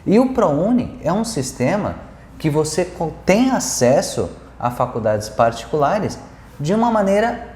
E o ProUni é um sistema que você tem acesso a faculdades particulares de uma maneira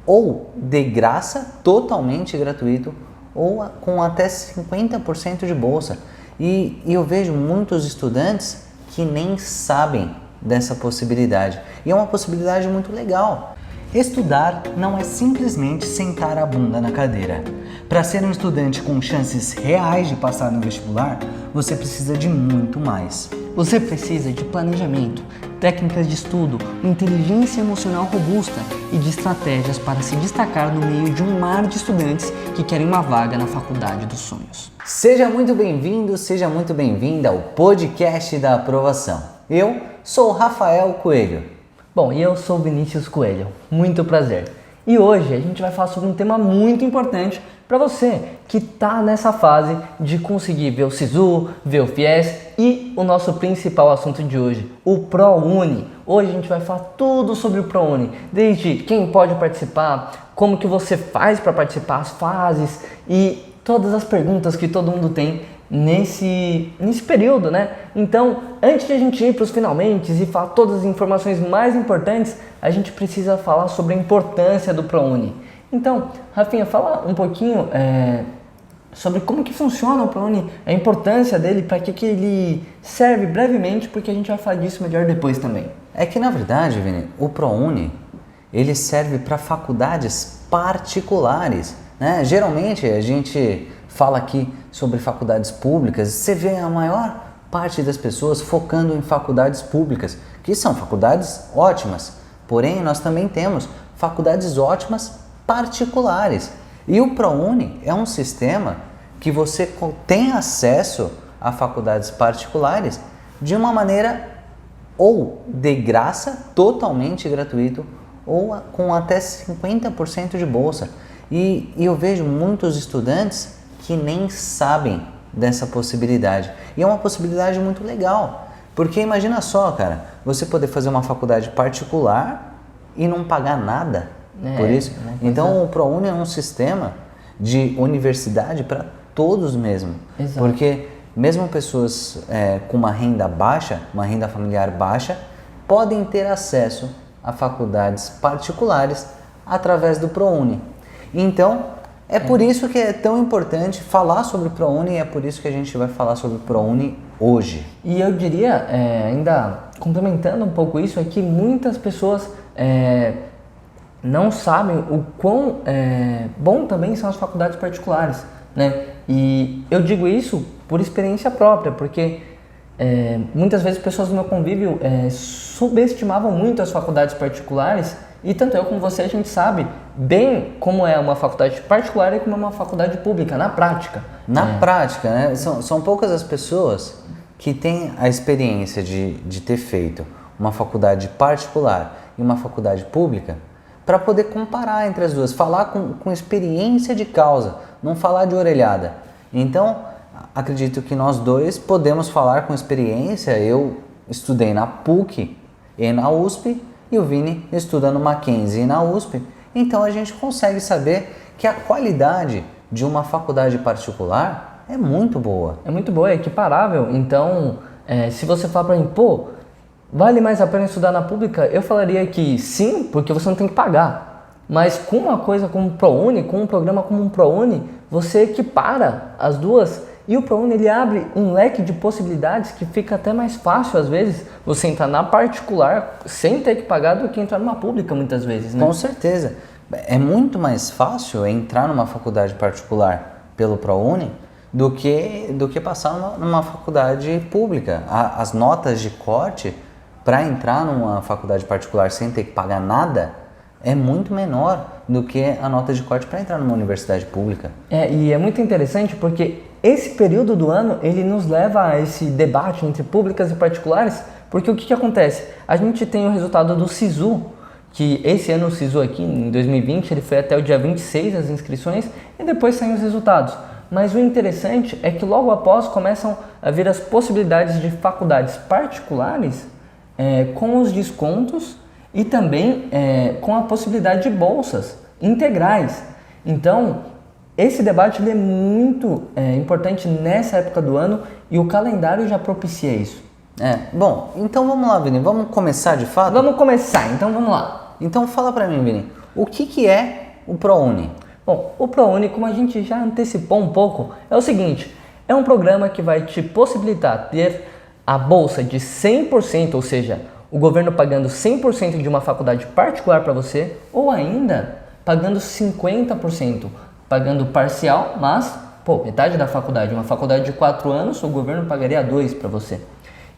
ou de graça, totalmente gratuito, ou com até 50% de bolsa. E eu vejo muitos estudantes que nem sabem dessa possibilidade. E é uma possibilidade muito legal. Estudar não é simplesmente sentar a bunda na cadeira. Para ser um estudante com chances reais de passar no vestibular, você precisa de muito mais. Você precisa de planejamento, técnicas de estudo, inteligência emocional robusta e de estratégias para se destacar no meio de um mar de estudantes que querem uma vaga na faculdade dos sonhos. Seja muito bem-vindo, seja muito bem-vinda ao podcast da aprovação. Eu sou o Rafael Coelho. Bom, e eu sou o Vinícius Coelho, muito prazer. E hoje a gente vai falar sobre um tema muito importante para você que está nessa fase de conseguir ver o SISU, ver o FIES e o nosso principal assunto de hoje, o ProUni. Hoje a gente vai falar tudo sobre o ProUni, desde quem pode participar, como que você faz para participar, as fases e todas as perguntas que todo mundo tem nesse período, né? Então, antes de a gente ir para os finalmente e falar todas as informações mais importantes, a gente precisa falar sobre a importância do ProUni. Então, Rafinha, fala um pouquinho sobre como que funciona o ProUni, a importância dele, para que ele serve brevemente, porque a gente vai falar disso melhor depois também. É que, na verdade, Vini, o ProUni, ele serve para faculdades particulares, né? Geralmente, a gente fala aqui sobre faculdades públicas, você vê a maior parte das pessoas focando em faculdades públicas, que são faculdades ótimas, porém nós também temos faculdades ótimas particulares. E o ProUni é um sistema que você tem acesso a faculdades particulares de uma maneira ou de graça, totalmente gratuito, ou com até 50% de bolsa. E eu vejo muitos estudantes que nem sabem dessa possibilidade. E é uma possibilidade muito legal, porque imagina só, cara, você poder fazer uma faculdade particular e não pagar nada por isso. Então o ProUni é um sistema de universidade para todos mesmo. Exato. Porque mesmo pessoas com uma renda baixa, uma renda familiar baixa, podem ter acesso a faculdades particulares através do ProUni. Então, é por isso que é tão importante falar sobre o ProUni e é por isso que a gente vai falar sobre o ProUni hoje. E eu diria, ainda complementando um pouco isso, é que muitas pessoas não sabem o quão bom também são as faculdades particulares, né? E eu digo isso por experiência própria, porque muitas vezes pessoas do meu convívio subestimavam muito as faculdades particulares. E tanto eu como você, a gente sabe bem como é uma faculdade particular e como é uma faculdade pública, na prática. Na prática, né? São poucas as pessoas que têm a experiência de ter feito uma faculdade particular e uma faculdade pública para poder comparar entre as duas, falar com experiência de causa, não falar de orelhada. Então, acredito que nós dois podemos falar com experiência. Eu estudei na PUC e na USP, e o Vini estuda no Mackenzie e na USP, então a gente consegue saber que a qualidade de uma faculdade particular é muito boa. É muito boa, é equiparável. Então, se você falar para mim, pô, vale mais a pena estudar na pública? Eu falaria que sim, porque você não tem que pagar. Mas com uma coisa como o ProUni, com um programa como um ProUni, você equipara as duas. E o ProUni, ele abre um leque de possibilidades que fica até mais fácil, às vezes, você entrar na particular sem ter que pagar do que entrar numa pública, muitas vezes, né? Com certeza. É muito mais fácil entrar numa faculdade particular pelo ProUni do que passar numa faculdade pública. As notas de corte para entrar numa faculdade particular sem ter que pagar nada é muito menor do que a nota de corte para entrar numa universidade pública. E é muito interessante porque esse período do ano, ele nos leva a esse debate entre públicas e particulares, porque o que acontece? A gente tem o resultado do SISU, que esse ano o SISU aqui, em 2020, ele foi até o dia 26 as inscrições, e depois saem os resultados. Mas o interessante é que logo após começam a vir as possibilidades de faculdades particulares com os descontos e também com a possibilidade de bolsas integrais. Então, esse debate ele é muito importante nessa época do ano e o calendário já propicia isso. Bom, então vamos lá, Vini, vamos começar de fato? Vamos começar, então vamos lá. Então fala pra mim, Vini, o que é o ProUni? Bom, o ProUni, como a gente já antecipou um pouco, é o seguinte, é um programa que vai te possibilitar ter a bolsa de 100%, ou seja, o governo pagando 100% de uma faculdade particular para você, ou ainda pagando 50%, pagando parcial, mas metade da faculdade, uma faculdade de 4 anos, o governo pagaria 2 para você.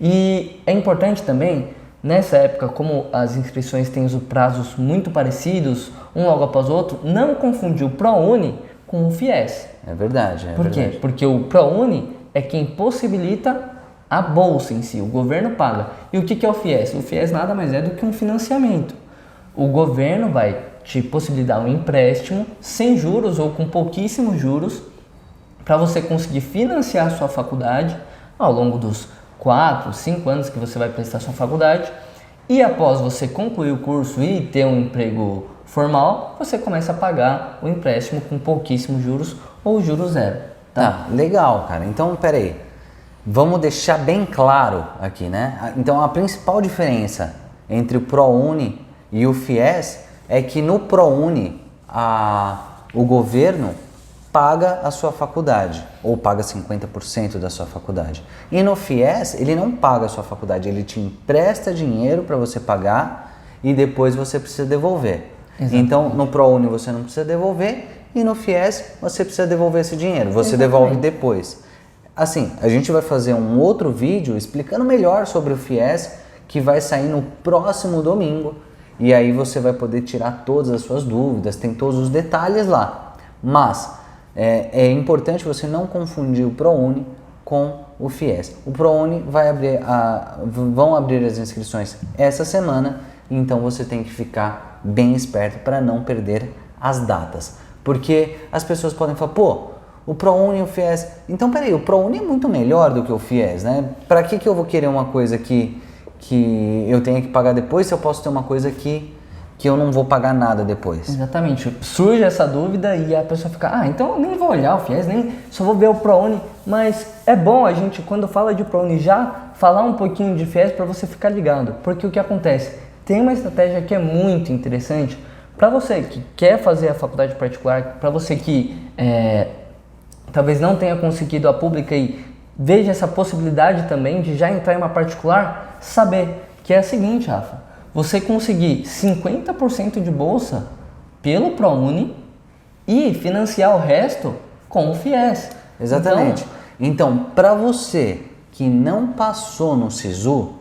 E é importante também, nessa época, como as inscrições têm os prazos muito parecidos, um logo após o outro, não confundir o ProUni com o FIES. É verdade. Por quê? Porque o ProUni é quem possibilita a bolsa em si, o governo paga. E o que é o FIES? O FIES nada mais é do que um financiamento. O governo vai te possibilitar um empréstimo sem juros ou com pouquíssimos juros para você conseguir financiar a sua faculdade ao longo dos 4, 5 anos que você vai prestar sua faculdade, e após você concluir o curso e ter um emprego formal, você começa a pagar o empréstimo com pouquíssimos juros ou juros zero. Tá, legal, cara. Então, peraí, vamos deixar bem claro aqui, né? Então, a principal diferença entre o ProUni e o FIES é que no ProUni o governo paga a sua faculdade, ou paga 50% da sua faculdade. E no FIES, ele não paga a sua faculdade, ele te empresta dinheiro para você pagar e depois você precisa devolver. Exatamente. Então, no ProUni você não precisa devolver e no FIES você precisa devolver esse dinheiro, você devolve depois. Assim, a gente vai fazer um outro vídeo explicando melhor sobre o FIES, que vai sair no próximo domingo, e aí você vai poder tirar todas as suas dúvidas, tem todos os detalhes lá. Mas é importante você não confundir o ProUni com o FIES. O ProUni vão abrir as inscrições essa semana, então você tem que ficar bem esperto para não perder as datas. Porque as pessoas podem falar, o ProUni e o FIES... Então, peraí, o ProUni é muito melhor do que o FIES, né? Para que eu vou querer uma coisa que eu tenha que pagar depois se eu posso ter uma coisa que eu não vou pagar nada depois? Exatamente. Surge essa dúvida e a pessoa fica, então eu nem vou olhar o FIES, nem só vou ver o ProUni. Mas é bom a gente, quando fala de ProUni, já falar um pouquinho de FIES para você ficar ligado. Porque o que acontece? Tem uma estratégia que é muito interessante para você que quer fazer a faculdade particular, para você que talvez não tenha conseguido a pública e veja essa possibilidade também de já entrar em uma particular, saber que é a seguinte, Rafa, você conseguir 50% de bolsa pelo ProUni e financiar o resto com o FIES. Exatamente. Então, para você que não passou no SISU,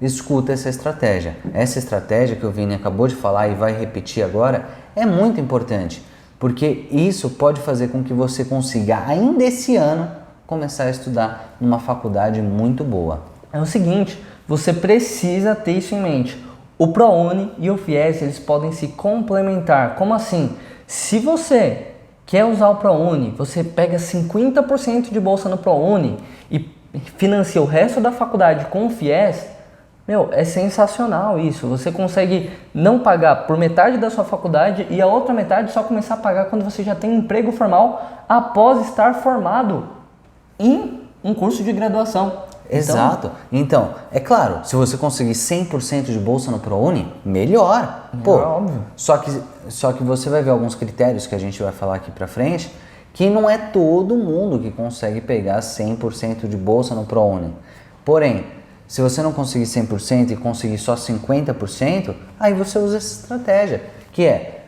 escuta essa estratégia. Essa estratégia que o Vini acabou de falar e vai repetir agora é muito importante, porque isso pode fazer com que você consiga, ainda esse ano, começar a estudar numa faculdade muito boa. É o seguinte, você precisa ter isso em mente. O ProUni e o FIES, eles podem se complementar. Como assim? Se você quer usar o ProUni, você pega 50% de bolsa no ProUni e financia o resto da faculdade com o FIES, é sensacional isso. Você consegue não pagar por metade da sua faculdade e a outra metade só começar a pagar quando você já tem um emprego formal após estar formado em um curso de graduação. Exato. Então, é claro, se você conseguir 100% de bolsa no ProUni, melhor. Óbvio. Só que você vai ver alguns critérios que a gente vai falar aqui pra frente, que não é todo mundo que consegue pegar 100% de bolsa no ProUni. Porém, se você não conseguir 100% e conseguir só 50%, aí você usa essa estratégia, que é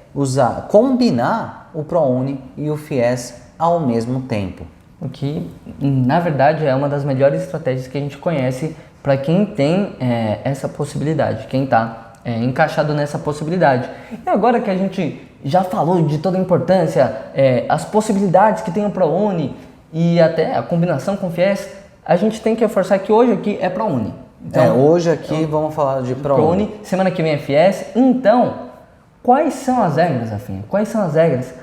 combinar o ProUni e o FIES ao mesmo tempo. O que, na verdade, é uma das melhores estratégias que a gente conhece para quem tem essa possibilidade, quem está encaixado nessa possibilidade. E agora que a gente já falou de toda a importância, as possibilidades que tem o ProUni e até a combinação com o FIES, a gente tem que reforçar que hoje aqui é ProUni. Então, hoje aqui vamos falar de ProUni. Semana que vem é FIES. Então, quais são as regras, Rafinha? Quais são as regras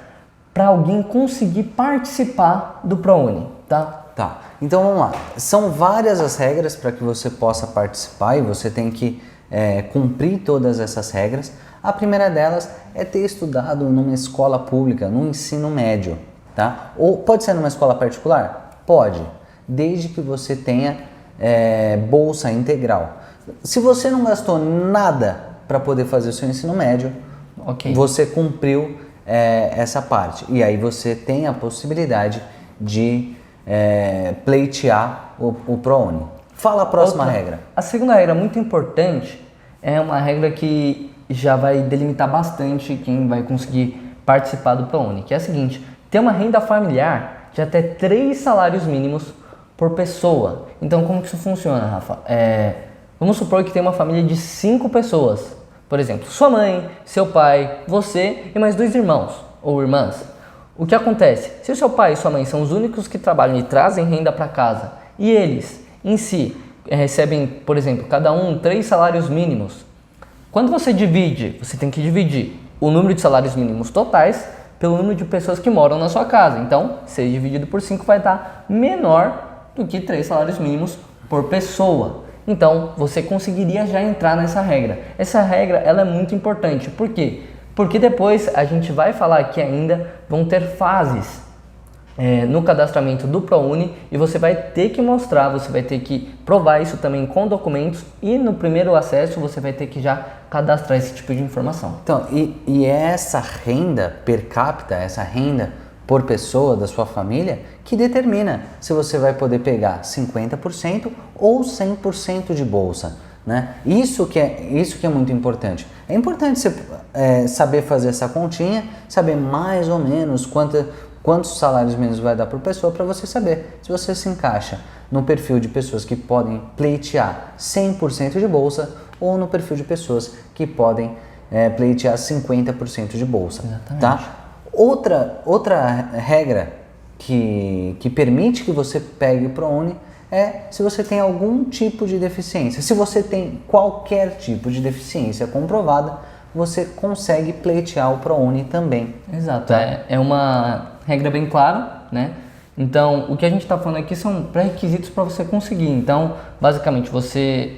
para alguém conseguir participar do ProUni, tá? Tá, então vamos lá. São várias as regras para que você possa participar e você tem que cumprir todas essas regras. A primeira delas é ter estudado numa escola pública, no ensino médio. tá? Ou pode ser numa escola particular? Pode, desde que você tenha bolsa integral. Se você não gastou nada para poder fazer o seu ensino médio, você cumpriu essa parte. E aí você tem a possibilidade de pleitear o ProUni. Fala a próxima regra. A segunda regra muito importante é uma regra que já vai delimitar bastante quem vai conseguir participar do ProUni, que é a seguinte: ter uma renda familiar de até 3 salários mínimos por pessoa. Então, como que isso funciona, Rafa? Vamos supor que tem uma família de 5 pessoas. Por exemplo, sua mãe, seu pai, você e mais 2 irmãos ou irmãs. O que acontece? Se o seu pai e sua mãe são os únicos que trabalham e trazem renda para casa e eles, em si, recebem, por exemplo, cada um 3 salários mínimos, quando você divide, você tem que dividir o número de salários mínimos totais pelo número de pessoas que moram na sua casa. Então, 6 dividido por 5 vai dar menor do que 3 salários mínimos por pessoa. Então, você conseguiria já entrar nessa regra. Essa regra ela é muito importante. Por quê? Porque depois a gente vai falar que ainda vão ter fases no cadastramento do ProUni e você vai ter que mostrar, você vai ter que provar isso também com documentos e no primeiro acesso você vai ter que já cadastrar esse tipo de informação. Então, e essa renda per capita, essa renda por pessoa da sua família, que determina se você vai poder pegar 50% ou 100% de bolsa, né? Isso que é muito importante. É importante você saber fazer essa continha, saber mais ou menos quantos salários mínimos vai dar por pessoa, para você saber se você se encaixa no perfil de pessoas que podem pleitear 100% de bolsa ou no perfil de pessoas que podem pleitear 50% de bolsa. Exatamente. Tá? Outra regra que permite que você pegue o ProUni é se você tem algum tipo de deficiência. Se você tem qualquer tipo de deficiência comprovada, você consegue pleitear o ProUni também. Exato, tá? É uma regra bem clara, né? Então, o que a gente está falando aqui são pré-requisitos para você conseguir. Então, basicamente, você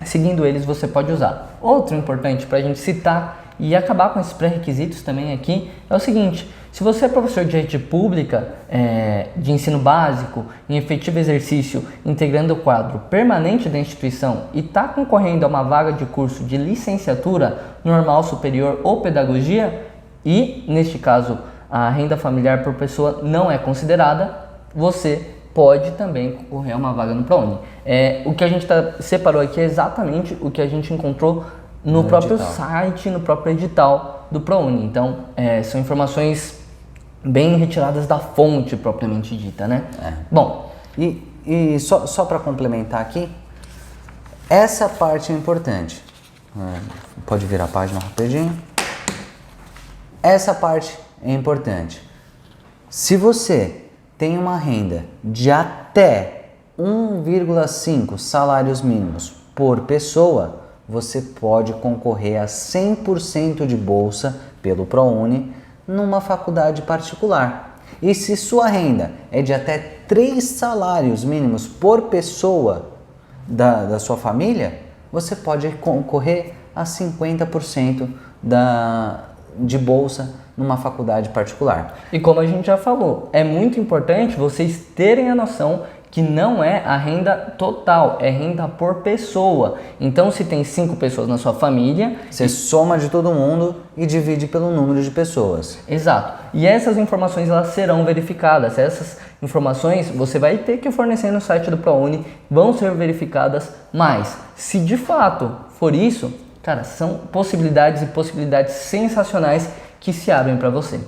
seguindo eles, você pode usar. Outro importante para a gente citar e acabar com esses pré-requisitos também aqui é o seguinte: se você é professor de rede pública, de ensino básico, em efetivo exercício, integrando o quadro permanente da instituição e está concorrendo a uma vaga de curso de licenciatura normal, superior ou pedagogia, e neste caso a renda familiar por pessoa não é considerada, você pode também concorrer a uma vaga no ProUni. O que a gente separou aqui é exatamente o que a gente encontrou no próprio site, no próprio edital do ProUni. Então, são informações bem retiradas da fonte propriamente dita, né? Bom, e só para complementar aqui, essa parte é importante. Pode virar a página rapidinho. Essa parte é importante. Se você tem uma renda de até 1,5 salários mínimos por pessoa, você pode concorrer a 100% de bolsa pelo ProUni numa faculdade particular. E se sua renda é de até 3 salários mínimos por pessoa da sua família, você pode concorrer a 50% de bolsa numa faculdade particular. E como a gente já falou, é muito importante vocês terem a noção que não é a renda total, é renda por pessoa. Então, se tem 5 pessoas na sua família, você soma de todo mundo e divide pelo número de pessoas. Exato. E essas informações elas serão verificadas. Essas informações você vai ter que fornecer no site do ProUni, vão ser verificadas, mas se de fato for isso, cara, são possibilidades e possibilidades sensacionais que se abrem para você.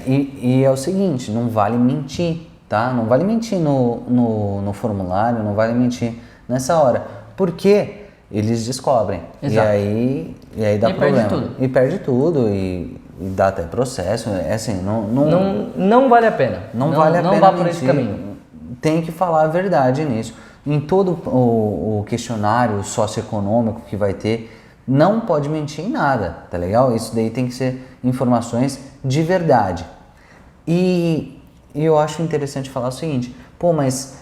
E é o seguinte, não vale mentir, tá? Não vale mentir no formulário, não vale mentir nessa hora, porque eles descobrem. Exato. E aí dá problema. Perde tudo e dá até processo. É assim, não vale a pena. Não vale a pena. Não vá por mentir. esse caminho. Tem que falar a verdade nisso. Em todo o questionário socioeconômico que vai ter, não pode mentir em nada, tá legal? Isso daí tem que ser informações de verdade. E eu acho interessante falar o seguinte: pô, mas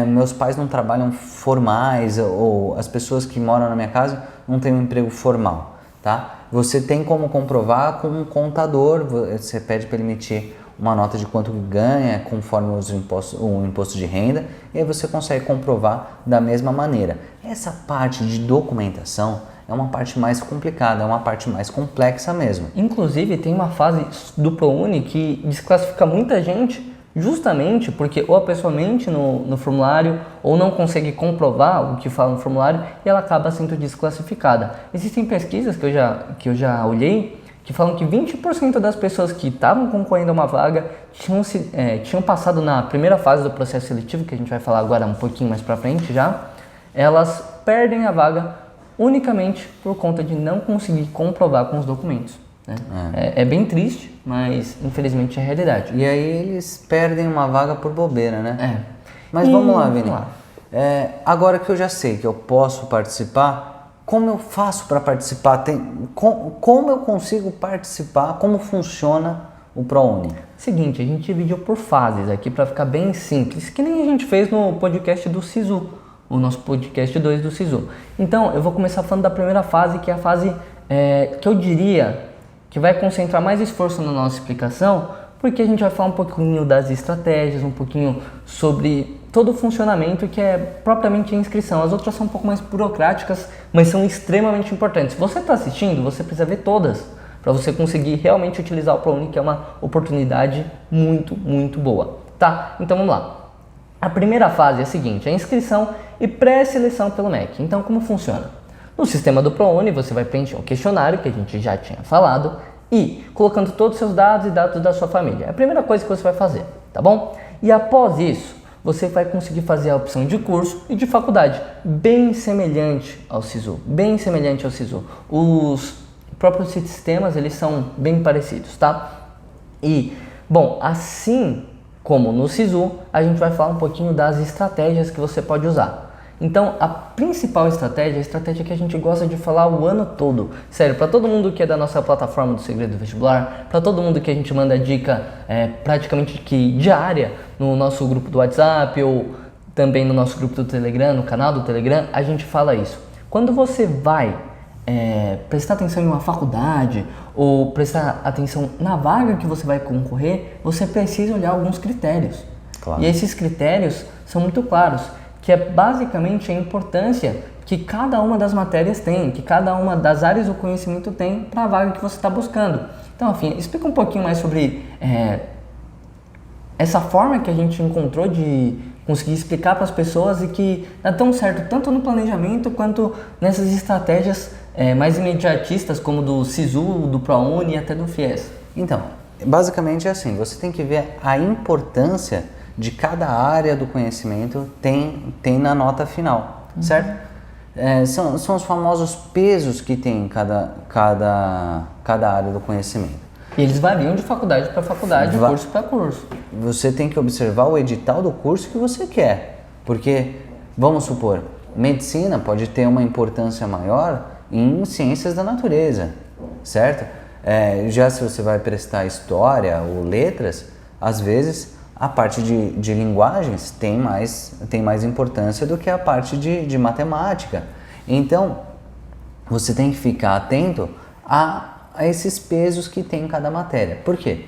meus pais não trabalham formais, ou as pessoas que moram na minha casa não têm um emprego formal, tá? Você tem como comprovar com um contador, você pede para ele emitir uma nota de quanto ganha conforme o imposto de renda, e aí você consegue comprovar da mesma maneira. Essa parte de documentação é uma parte mais complicada, é uma parte mais complexa mesmo. Inclusive, tem uma fase do ProUni que desclassifica muita gente justamente porque ou a pessoa mente no formulário ou não consegue comprovar o que fala no formulário e ela acaba sendo desclassificada. Existem pesquisas que eu já olhei que falam que 20% das pessoas que estavam concorrendo a uma vaga tinham passado na primeira fase do processo seletivo, que a gente vai falar agora um pouquinho mais pra frente já, elas perdem a vaga unicamente por conta de não conseguir comprovar com os documentos. Né? É bem triste, mas infelizmente é a realidade. E aí eles perdem uma vaga por bobeira, né? Mas vamos lá, Vini. Agora que eu já sei que eu posso participar, como eu faço para participar? Como eu consigo participar? Como funciona o ProUni? Seguinte, a gente dividiu por fases aqui para ficar bem simples, que nem a gente fez no podcast do SISU, o nosso podcast 2 do SISU. Então, eu vou começar falando da primeira fase, que é a fase que eu diria que vai concentrar mais esforço na nossa explicação, porque a gente vai falar um pouquinho das estratégias, um pouquinho sobre todo o funcionamento que é propriamente a inscrição. As outras são um pouco mais burocráticas, mas são extremamente importantes. Se você está assistindo, você precisa ver todas, para você conseguir realmente utilizar o ProUni, que é uma oportunidade muito, muito boa. Tá? Então vamos lá. A primeira fase é a seguinte, a inscrição e pré-seleção pelo MEC. Então como funciona? No sistema do ProUni você vai preencher um questionário, que a gente já tinha falado, e colocando todos os seus dados e dados da sua família. É a primeira coisa que você vai fazer, tá bom? E após isso, você vai conseguir fazer a opção de curso e de faculdade, bem semelhante ao SISU, bem semelhante ao SISU. Os próprios sistemas, eles são bem parecidos, tá? E, bom, assim como no SISU, a gente vai falar um pouquinho das estratégias que você pode usar. Então, a principal estratégia é a estratégia que a gente gosta de falar o ano todo. Sério, para todo mundo que é da nossa plataforma do Segredo do Vestibular, para todo mundo que a gente manda dica praticamente que diária no nosso grupo do WhatsApp ou também no nosso grupo do Telegram, no canal do Telegram, a gente fala isso. Quando você vai prestar atenção em uma faculdade ou prestar atenção na vaga que você vai concorrer, você precisa olhar alguns critérios. Claro. E esses critérios são muito claros, que é basicamente a importância que cada uma das matérias tem, que cada uma das áreas do conhecimento tem para a vaga que você está buscando. Então, enfim, explica um pouquinho mais sobre essa forma que a gente encontrou de conseguir explicar para as pessoas e que dá tão certo tanto no planejamento quanto nessas estratégias mais imediatistas como do SISU, do ProUni e até do FIES. Então, basicamente é assim, você tem que ver a importância de cada área do conhecimento tem na nota final, certo? São os famosos pesos que tem cada área do conhecimento. E eles variam de faculdade para faculdade, curso para curso. Você tem que observar o edital do curso que você quer, porque, vamos supor, medicina pode ter uma importância maior em ciências da natureza, certo? Já se você vai prestar história ou letras, às vezes a parte de linguagens tem mais importância do que a parte de matemática. Então, você tem que ficar atento a esses pesos que tem em cada matéria. Por quê?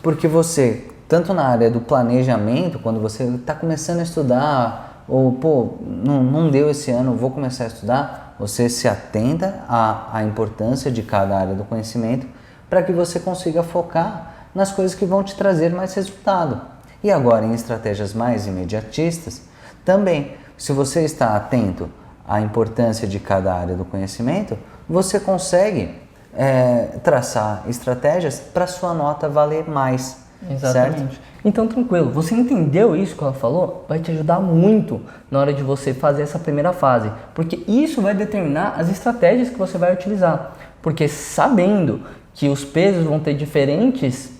Porque você, tanto na área do planejamento, quando você está começando a estudar, ou não deu esse ano, vou começar a estudar, você se atenta à importância de cada área do conhecimento para que você consiga focar nas coisas que vão te trazer mais resultado. E agora, em estratégias mais imediatistas, também, se você está atento à importância de cada área do conhecimento, você consegue traçar estratégias para sua nota valer mais. Exatamente. Certo? Então, tranquilo, você entendeu isso que ela falou? Vai te ajudar muito na hora de você fazer essa primeira fase, porque isso vai determinar as estratégias que você vai utilizar. Porque sabendo que os pesos vão ter diferentes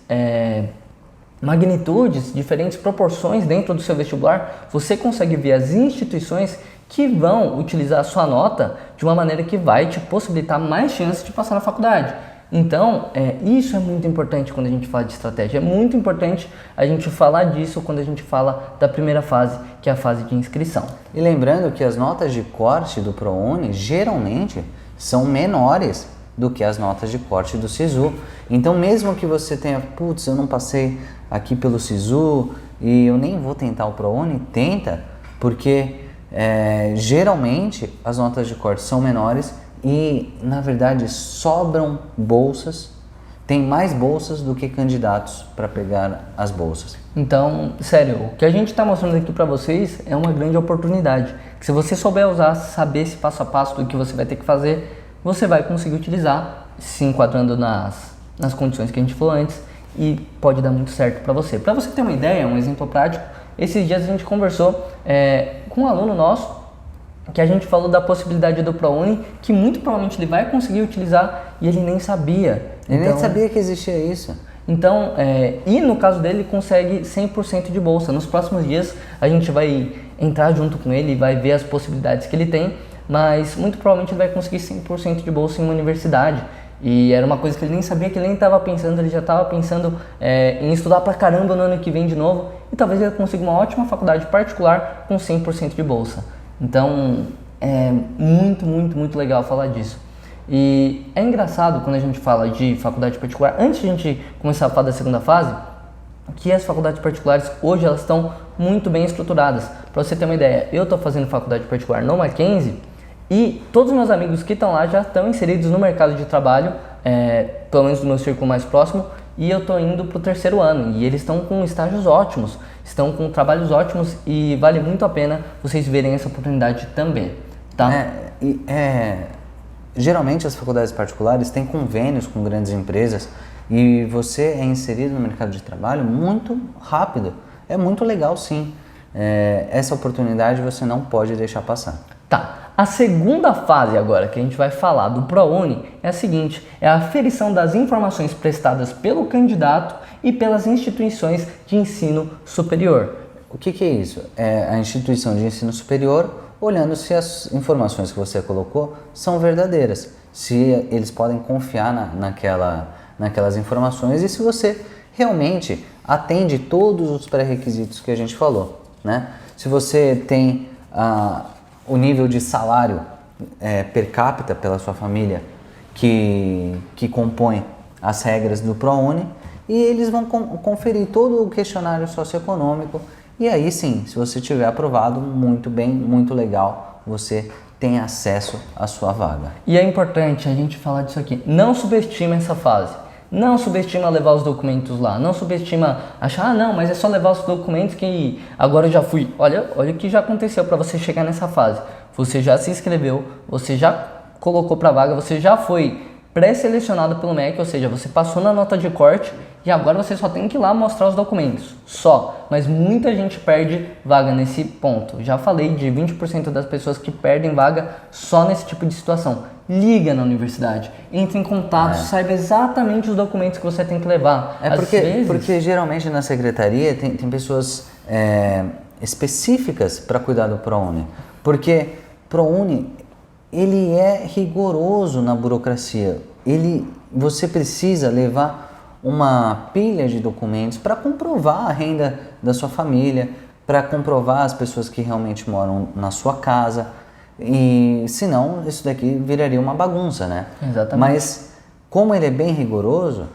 magnitudes, diferentes proporções dentro do seu vestibular, você consegue ver as instituições que vão utilizar a sua nota de uma maneira que vai te possibilitar mais chances de passar na faculdade. Então, isso é muito importante quando a gente fala de estratégia. É muito importante a gente falar disso quando a gente fala da primeira fase, que é a fase de inscrição. E lembrando que as notas de corte do ProUni geralmente são menores do que as notas de corte do SISU. Então, mesmo que você tenha, eu não passei aqui pelo SISU e eu nem vou tentar o ProUni, tenta, porque geralmente as notas de corte são menores e, na verdade, sobram bolsas, tem mais bolsas do que candidatos para pegar as bolsas. Então, sério, o que a gente está mostrando aqui para vocês é uma grande oportunidade, que se você souber usar, saber esse passo a passo do que você vai ter que fazer, você vai conseguir utilizar, se enquadrando nas condições que a gente falou antes, e pode dar muito certo para você. Para você ter uma ideia, um exemplo prático, esses dias a gente conversou com um aluno nosso, que a gente falou da possibilidade do ProUni, que muito provavelmente ele vai conseguir utilizar e ele nem sabia. Ele nem sabia que existia isso. Então, e no caso dele, ele consegue 100% de bolsa. Nos próximos dias a gente vai entrar junto com ele e vai ver as possibilidades que ele tem, mas muito provavelmente ele vai conseguir 100% de bolsa em uma universidade. E era uma coisa que ele nem sabia, que ele nem estava pensando, ele já estava pensando em estudar pra caramba no ano que vem de novo, e talvez ele consiga uma ótima faculdade particular com 100% de bolsa. Então, é muito, muito, muito legal falar disso. E é engraçado quando a gente fala de faculdade particular, antes de a gente começar a falar da segunda fase, que as faculdades particulares hoje elas estão muito bem estruturadas. Para você ter uma ideia, eu estou fazendo faculdade particular no Mackenzie e todos os meus amigos que estão lá já estão inseridos no mercado de trabalho, pelo menos no meu círculo mais próximo, e eu estou indo para o 3º ano e eles estão com estágios ótimos, estão com trabalhos ótimos e vale muito a pena vocês verem essa oportunidade também, tá? Geralmente as faculdades particulares têm convênios com grandes empresas e você é inserido no mercado de trabalho muito rápido. É muito legal, sim. Essa oportunidade você não pode deixar passar. Tá. A segunda fase agora que a gente vai falar do ProUni é a seguinte, é a aferição das informações prestadas pelo candidato e pelas instituições de ensino superior. O que é isso? É a instituição de ensino superior olhando se as informações que você colocou são verdadeiras, se eles podem confiar naquelas informações e se você realmente atende todos os pré-requisitos que a gente falou, né? Se você tem o nível de salário per capita pela sua família que compõe as regras do ProUni e eles vão conferir todo o questionário socioeconômico e aí sim, se você tiver aprovado, muito bem, muito legal, você tem acesso à sua vaga. E é importante a gente falar disso aqui, não subestima essa fase. Não subestima levar os documentos lá, não subestima achar, não, mas é só levar os documentos que agora eu já fui. Olha o que já aconteceu para você chegar nessa fase. Você já se inscreveu, você já colocou para vaga, você já foi pré-selecionado pelo MEC, ou seja, você passou na nota de corte e agora você só tem que ir lá mostrar os documentos, só. Mas muita gente perde vaga nesse ponto. Já falei de 20% das pessoas que perdem vaga só nesse tipo de situação. Liga na universidade, entre em contato, saiba exatamente os documentos que você tem que levar. Porque geralmente na secretaria tem pessoas específicas para cuidar do ProUni. Porque ProUni, ele é rigoroso na burocracia. Você precisa levar uma pilha de documentos para comprovar a renda da sua família, para comprovar as pessoas que realmente moram na sua casa. E senão isso daqui viraria uma bagunça, né? Exatamente. Mas como ele é bem rigoroso,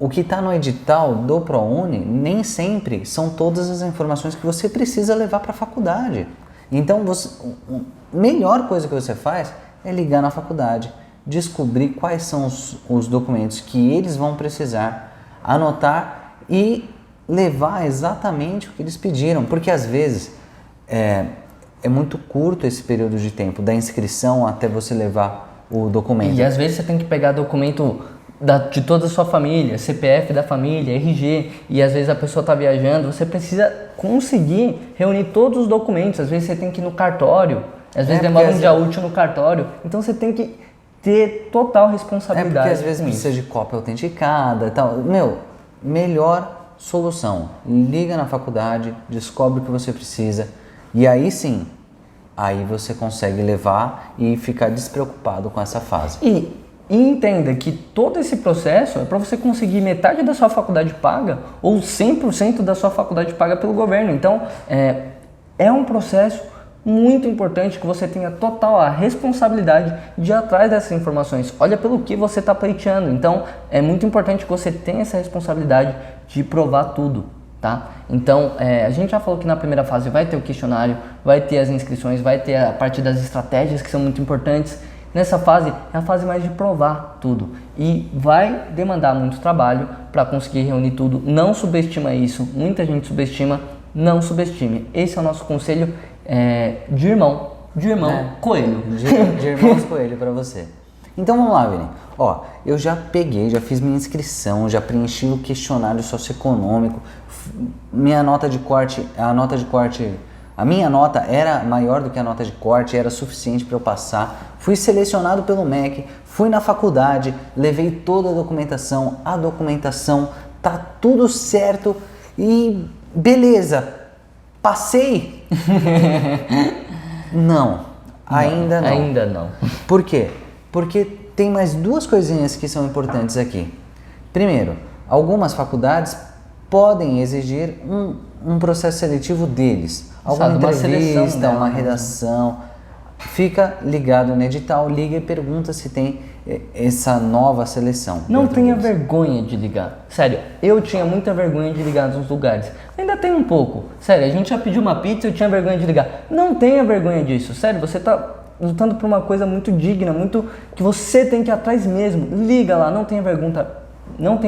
o que está no edital do ProUni nem sempre são todas as informações que você precisa levar para a faculdade. Então a melhor coisa que você faz é ligar na faculdade, descobrir quais são os documentos que eles vão precisar, anotar e levar exatamente o que eles pediram, porque às vezes é muito curto esse período de tempo, da inscrição até você levar o documento. E às vezes você tem que pegar documento de toda a sua família, CPF da família, RG, e às vezes a pessoa está viajando, você precisa conseguir reunir todos os documentos, às vezes você tem que ir no cartório, às vezes demora um dia útil no cartório, então você tem que ter total responsabilidade. Porque às vezes precisa de cópia autenticada e tal. Melhor solução, liga na faculdade, descobre o que você precisa, e aí sim, aí você consegue levar e ficar despreocupado com essa fase. E entenda que todo esse processo é para você conseguir metade da sua faculdade paga ou 100% da sua faculdade paga pelo governo. Então, é um processo muito importante que você tenha total a responsabilidade de ir atrás dessas informações. Olha pelo que você está pleiteando. Então, é muito importante que você tenha essa responsabilidade de provar tudo, tá? Então, a gente já falou que na primeira fase vai ter o questionário, vai ter as inscrições, vai ter a parte das estratégias que são muito importantes. Nessa fase, é a fase mais de provar tudo e vai demandar muito trabalho para conseguir reunir tudo. Não subestima isso, muita gente subestima, não subestime. Esse é o nosso conselho de irmão Coelho. De irmãos Coelho para você. Então vamos lá, Vini. Ó, eu já fiz minha inscrição, já preenchi o questionário socioeconômico, minha nota de corte, a minha nota era maior do que a nota de corte, era suficiente para eu passar. Fui selecionado pelo MEC, fui na faculdade, levei toda a documentação tá tudo certo e beleza, passei? Não, ainda não. Ainda não. Por quê? Porque tem mais duas coisinhas que são importantes aqui. Primeiro, algumas faculdades podem exigir um processo seletivo deles. Alguma entrevista, uma redação. Fica ligado no edital, liga e pergunta se tem essa nova seleção. Não tenha vergonha de ligar. Sério, eu tinha muita vergonha de ligar nos lugares. Ainda tem um pouco. Sério, a gente já pediu uma pizza e eu tinha vergonha de ligar. Não tenha vergonha disso. Sério, você está lutando por uma coisa muito digna, muito que você tem que ir atrás mesmo. Liga lá, não tenha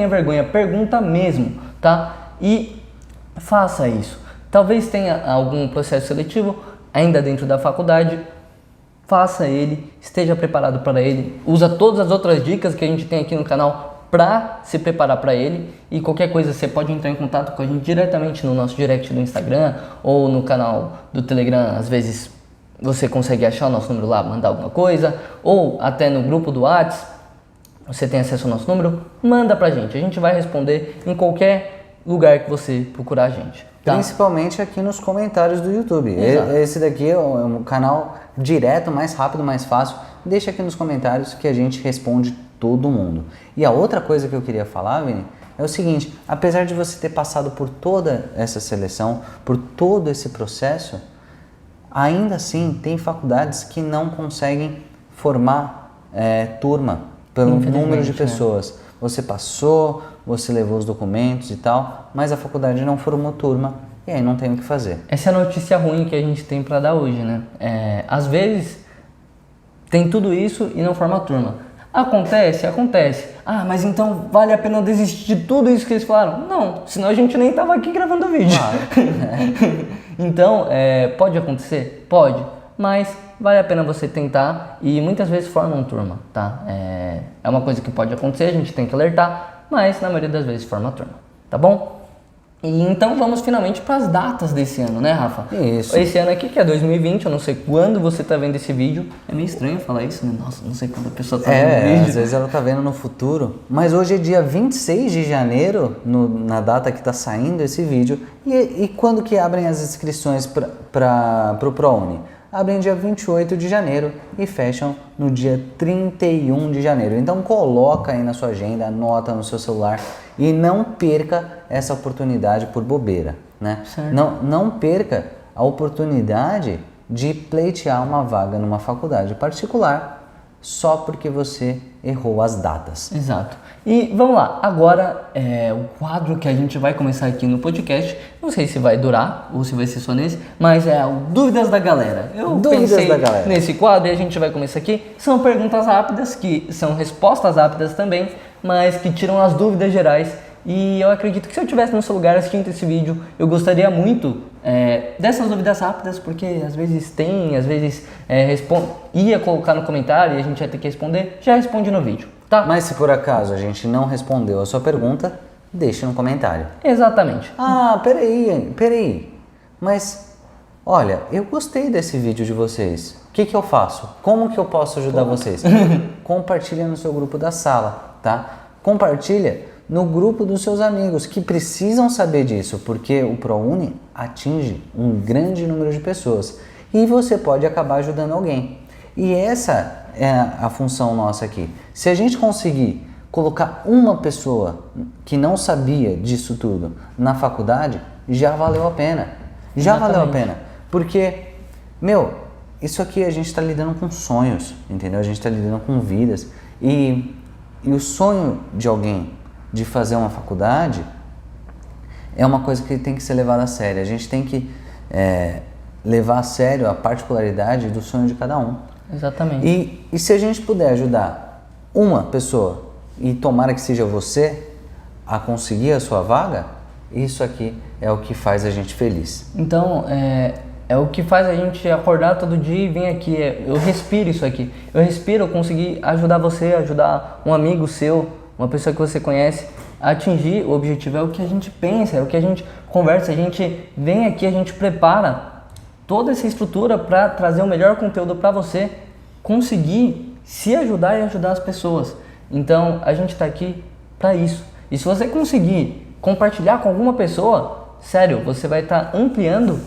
vergonha, pergunta mesmo, tá? E faça isso. Talvez tenha algum processo seletivo ainda dentro da faculdade. Faça ele, esteja preparado para ele, usa todas as outras dicas que a gente tem aqui no canal para se preparar para ele, e qualquer coisa você pode entrar em contato com a gente diretamente no nosso direct do Instagram ou no canal do Telegram. Às vezes você consegue achar o nosso número lá, mandar alguma coisa, ou até no grupo do WhatsApp, você tem acesso ao nosso número, manda pra gente, a gente vai responder em qualquer lugar que você procurar a gente. Tá? Principalmente aqui nos comentários do YouTube. Exato. Esse daqui é um canal direto, mais rápido, mais fácil. Deixa aqui nos comentários que a gente responde todo mundo. E a outra coisa que eu queria falar, Vini, é o seguinte: apesar de você ter passado por toda essa seleção, por todo esse processo, ainda assim tem faculdades que não conseguem formar turma pelo número de pessoas. Você passou, você levou os documentos e tal, mas a faculdade não formou turma e aí não tem o que fazer. Essa é a notícia ruim que a gente tem para dar hoje, né? Às vezes tem tudo isso e não forma turma. Acontece. Ah, mas então vale a pena desistir de tudo isso que eles falaram? Não, senão a gente nem tava aqui gravando o vídeo. Claro. Então, pode acontecer? Pode, mas vale a pena você tentar e muitas vezes formam turma, tá? É uma coisa que pode acontecer, a gente tem que alertar, mas na maioria das vezes forma turma, tá bom? E então vamos finalmente para as datas desse ano, né, Rafa? Isso. Esse ano aqui, que é 2020, eu não sei quando você tá vendo esse vídeo. É meio estranho falar isso, né? Nossa, não sei quando a pessoa tá vendo o vídeo. Às vezes ela tá vendo no futuro. Mas hoje é dia 26 de janeiro, na data que tá saindo esse vídeo. E quando que abrem as inscrições pro ProUni? Abrem dia 28 de janeiro e fecham no dia 31 de janeiro. Então coloca aí na sua agenda, anota no seu celular e não perca essa oportunidade por bobeira, né? Não perca a oportunidade de pleitear uma vaga numa faculdade particular só porque você errou as datas. Exato. E vamos lá, agora o quadro que a gente vai começar aqui no podcast, não sei se vai durar ou se vai ser só nesse, mas é o Dúvidas da Galera. Eu pensei nesse quadro e a gente vai começar aqui. São perguntas rápidas, que são respostas rápidas também, mas que tiram as dúvidas gerais. E eu acredito que se eu estivesse no seu lugar assistindo esse vídeo, eu gostaria muito dessas dúvidas rápidas, porque às vezes ia colocar no comentário e a gente ia ter que responder, já responde no vídeo, tá? Mas se por acaso a gente não respondeu a sua pergunta, deixe no comentário. Exatamente. Ah, peraí. Mas, olha, eu gostei desse vídeo de vocês. O que eu faço? Como que eu posso ajudar vocês? Compartilha no seu grupo da sala, tá? Compartilha no grupo dos seus amigos que precisam saber disso, porque o ProUni atinge um grande número de pessoas e você pode acabar ajudando alguém. E essa é a função nossa aqui. Se a gente conseguir colocar uma pessoa que não sabia disso tudo na faculdade, já valeu a pena. Já valeu a pena. Porque Meu, isso aqui a gente está lidando com sonhos, entendeu? A gente está lidando com vidas. E o sonho de alguém de fazer uma faculdade é uma coisa que tem que ser levada a sério. A gente tem que levar a sério a particularidade do sonho de cada um. Exatamente. E se a gente puder ajudar uma pessoa, e tomara que seja você, a conseguir a sua vaga, isso aqui é o que faz a gente feliz. Então, é o que faz a gente acordar todo dia e vir aqui. Eu respiro isso aqui. Eu respiro, eu conseguir ajudar você, ajudar um amigo seu, uma pessoa que você conhece, a atingir o objetivo. É o que a gente pensa, é o que a gente conversa, a gente vem aqui, a gente prepara toda essa estrutura para trazer o melhor conteúdo para você conseguir se ajudar e ajudar as pessoas. Então, a gente está aqui para isso. E se você conseguir compartilhar com alguma pessoa, sério, você vai estar ampliando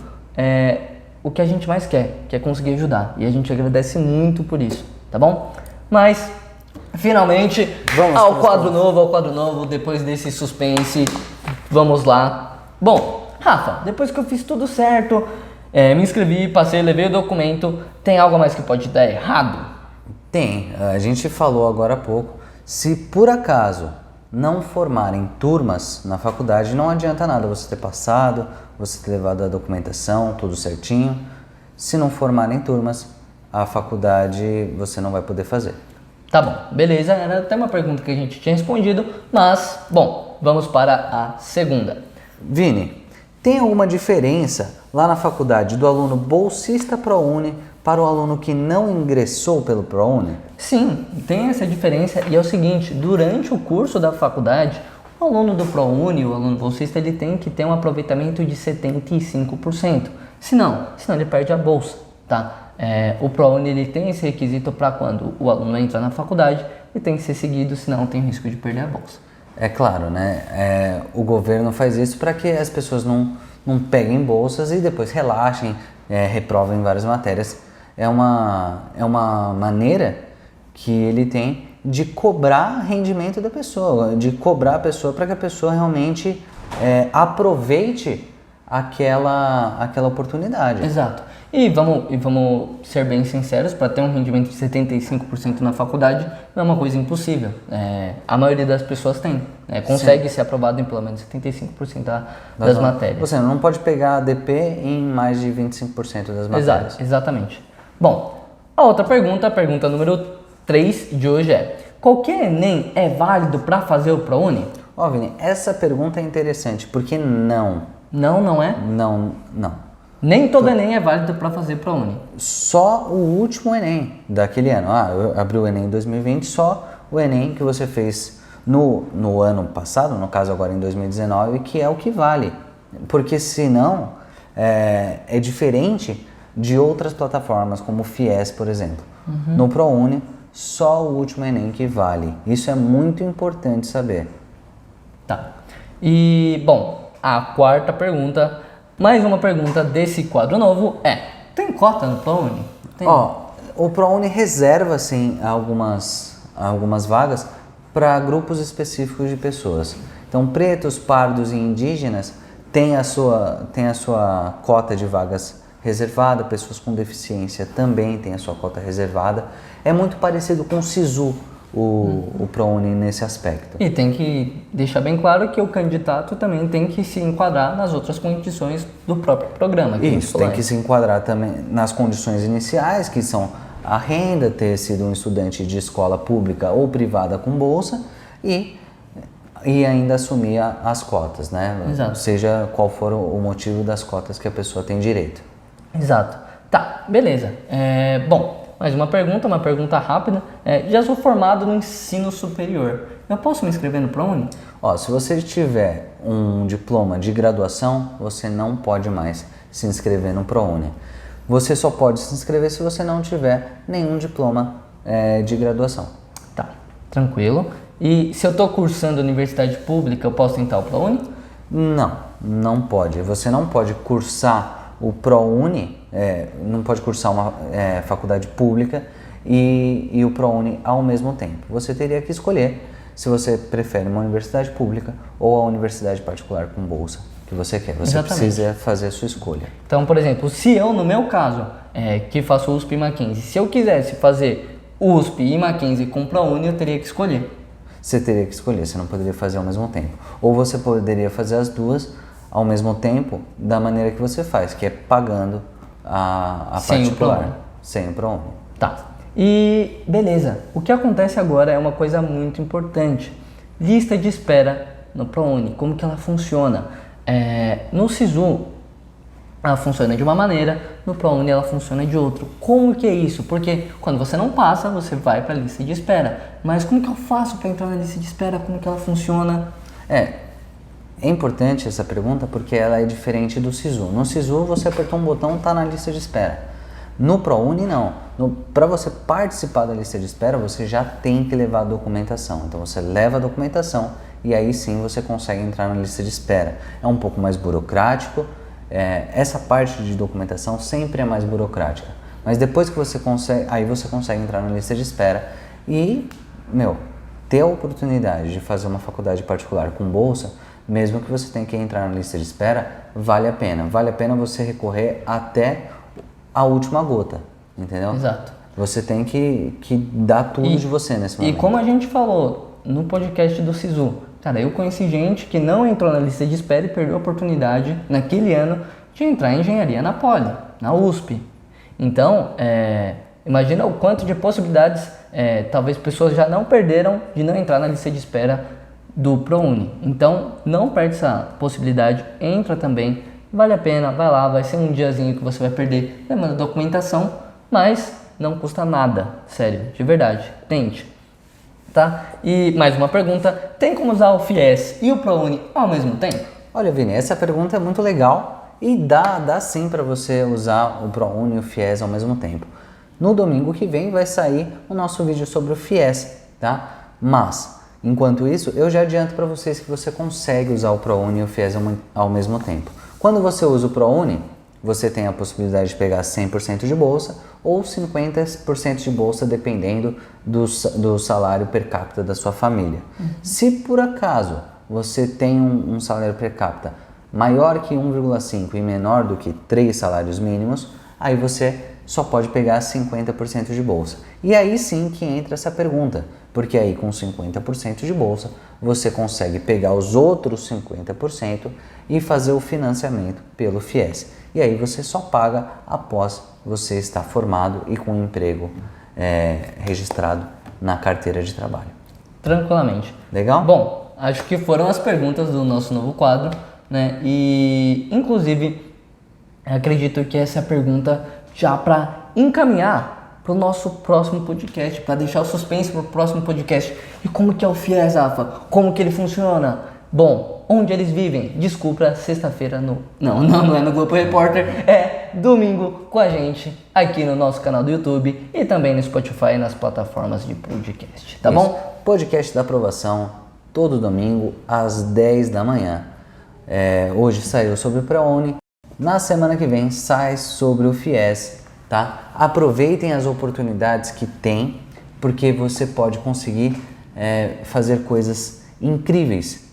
o que a gente mais quer, que é conseguir ajudar. E a gente agradece muito por isso, tá bom? Mas, finalmente, ao quadro novo, depois desse suspense, vamos lá. Bom, Rafa, depois que eu fiz tudo certo, me inscrevi, passei, levei o documento, tem algo a mais que pode dar errado? Tem, a gente falou agora há pouco, se por acaso não formarem turmas na faculdade, não adianta nada você ter passado, você ter levado a documentação, tudo certinho. Se não formarem turmas, a faculdade você não vai poder fazer. Tá bom, beleza, era até uma pergunta que a gente tinha respondido, mas, bom, vamos para a segunda. Vini, tem alguma diferença lá na faculdade do aluno bolsista ProUni para o aluno que não ingressou pelo ProUni? Sim, tem essa diferença e é o seguinte, durante o curso da faculdade, o aluno do ProUni, o aluno bolsista, ele tem que ter um aproveitamento de 75%. Senão ele perde a bolsa, tá? O ProUni, ele tem esse requisito para quando o aluno entra na faculdade e tem que ser seguido, senão tem risco de perder a bolsa. É claro, né? O governo faz isso para que as pessoas não peguem bolsas e depois relaxem, reprovem várias matérias. É uma maneira que ele tem de cobrar rendimento da pessoa, de cobrar a pessoa para que a pessoa realmente aproveite aquela oportunidade. Exato. E vamos ser bem sinceros, para ter um rendimento de 75% na faculdade não é uma coisa impossível. A maioria das pessoas tem, consegue ser aprovado em pelo menos 75% das matérias. Você não pode pegar ADP em mais de 25% das matérias. Exatamente. Bom, a outra pergunta, a pergunta número 3 de hoje é: qualquer Enem é válido para fazer o ProUni? Ó, Vini, essa pergunta é interessante, porque não. Não é? Não. Nem todo Enem é válido para fazer ProUni. Só o último Enem daquele ano. Eu abri o Enem em 2020, só o Enem que você fez no ano passado, no caso agora em 2019, que é o que vale. Porque senão é diferente de outras plataformas, como o FIES, por exemplo. No ProUni, só o último Enem que vale. Isso é muito importante saber. Tá. E, bom, a quarta pergunta, mais uma pergunta desse quadro novo tem cota no ProUni? O ProUni reserva, sim, algumas vagas para grupos específicos de pessoas. Então, pretos, pardos e indígenas têm a sua cota de vagas reservada, pessoas com deficiência também têm a sua cota reservada. É muito parecido com o SISU, o ProUni nesse aspecto. E tem que deixar bem claro que o candidato também tem que se enquadrar nas outras condições do próprio programa. Isso, tem que se enquadrar também nas condições iniciais, que são a renda, ter sido um estudante de escola pública ou privada com bolsa e ainda assumir as cotas, né? Exato. Seja qual for o motivo das cotas que a pessoa tem direito. Exato. Tá, beleza. Bom, mais uma pergunta rápida. Já sou formado no ensino superior. Eu posso me inscrever no ProUni? Se você tiver um diploma de graduação, você não pode mais se inscrever no ProUni. Você só pode se inscrever se você não tiver nenhum diploma de graduação. Tá, tranquilo. E se eu estou cursando universidade pública, eu posso tentar o ProUni? Não pode. Você não pode cursar o ProUni, não pode cursar uma faculdade pública e o ProUni ao mesmo tempo. Você teria que escolher se você prefere uma universidade pública ou a universidade particular com bolsa que você quer. Você precisa fazer a sua escolha. Então, por exemplo, se eu, no meu caso, que faço USP e Mackenzie. Se eu quisesse fazer USP e Mackenzie com ProUni, eu teria que escolher. Você teria que escolher, você não poderia fazer ao mesmo tempo. Ou você poderia fazer as duas ao mesmo tempo, da maneira que você faz, que é pagando a particular, sem o ProUni. Tá. E beleza, o que acontece agora é uma coisa muito importante. Lista de espera no ProUni, como que ela funciona? No SISU, ela funciona de uma maneira, no ProUni ela funciona de outra. Como que é isso? Porque quando você não passa, você vai para a lista de espera. Mas como que eu faço para entrar na lista de espera? Como que ela funciona? É importante essa pergunta porque ela é diferente do SISU. No SISU, você apertou um botão, está na lista de espera. No ProUni, não. Para você participar da lista de espera, você já tem que levar a documentação. Então, você leva a documentação e aí sim você consegue entrar na lista de espera. É um pouco mais burocrático. Essa parte de documentação sempre é mais burocrática, mas depois que você consegue, aí você consegue entrar na lista de espera e, ter a oportunidade de fazer uma faculdade particular com bolsa, mesmo que você tenha que entrar na lista de espera, vale a pena você recorrer até a última gota, entendeu? Exato. Você tem que dar tudo de você nesse momento. E como a gente falou no podcast do SISU, cara, eu conheci gente que não entrou na lista de espera e perdeu a oportunidade naquele ano de entrar em engenharia na Poli, na USP. Então, imagina o quanto de possibilidades talvez pessoas já não perderam de não entrar na lista de espera do ProUni. Então, não perde essa possibilidade, entra também, vale a pena, vai lá, vai ser um diazinho que você vai perder, manda documentação, mas não custa nada, sério, de verdade, tente. Tá? E mais uma pergunta, tem como usar o FIES e o ProUni ao mesmo tempo? Olha, Vini, essa pergunta é muito legal e dá sim para você usar o ProUni e o FIES ao mesmo tempo. No domingo que vem vai sair o nosso vídeo sobre o FIES, tá? Mas, enquanto isso, eu já adianto para vocês que você consegue usar o ProUni e o FIES ao mesmo tempo. Quando você usa o ProUni, você tem a possibilidade de pegar 100% de bolsa ou 50% de bolsa, dependendo do salário per capita da sua família. Se por acaso você tem um salário per capita maior que 1,5 e menor do que 3 salários mínimos, aí você só pode pegar 50% de bolsa. E aí sim que entra essa pergunta, porque aí com 50% de bolsa você consegue pegar os outros 50% e fazer o financiamento pelo FIES. E aí você só paga após você estar formado e com um emprego registrado na carteira de trabalho. Tranquilamente. Legal? Bom, acho que foram as perguntas do nosso novo quadro, né? E, inclusive, acredito que essa é a pergunta já para encaminhar para o nosso próximo podcast, para deixar o suspense para o próximo podcast. E como que é o FIES, Rafa? Como que ele funciona? Bom, onde eles vivem? Desculpa, sexta-feira Não é no Globo Repórter, é domingo com a gente aqui no nosso canal do YouTube e também no Spotify e nas plataformas de podcast, tá bom? Podcast da aprovação, todo domingo às 10 da manhã. Hoje saiu sobre o ProUni, na semana que vem sai sobre o FIES, tá? Aproveitem as oportunidades que tem, porque você pode conseguir fazer coisas incríveis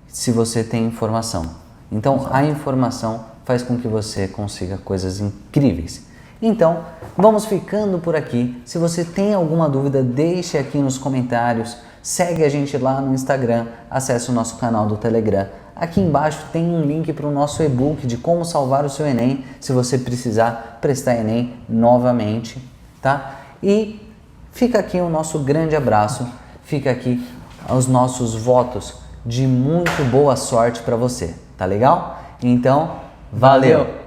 se você tem informação. Então, a informação faz com que você consiga coisas incríveis. Então, vamos ficando por aqui. Se você tem alguma dúvida, deixe aqui nos comentários. Segue a gente lá no Instagram, acesse o nosso canal do Telegram. Aqui embaixo tem um link para o nosso e-book de como salvar o seu Enem, se você precisar prestar Enem novamente, tá? E fica aqui o nosso grande abraço, fica aqui os nossos votos de muito boa sorte para você, tá legal? Então, valeu!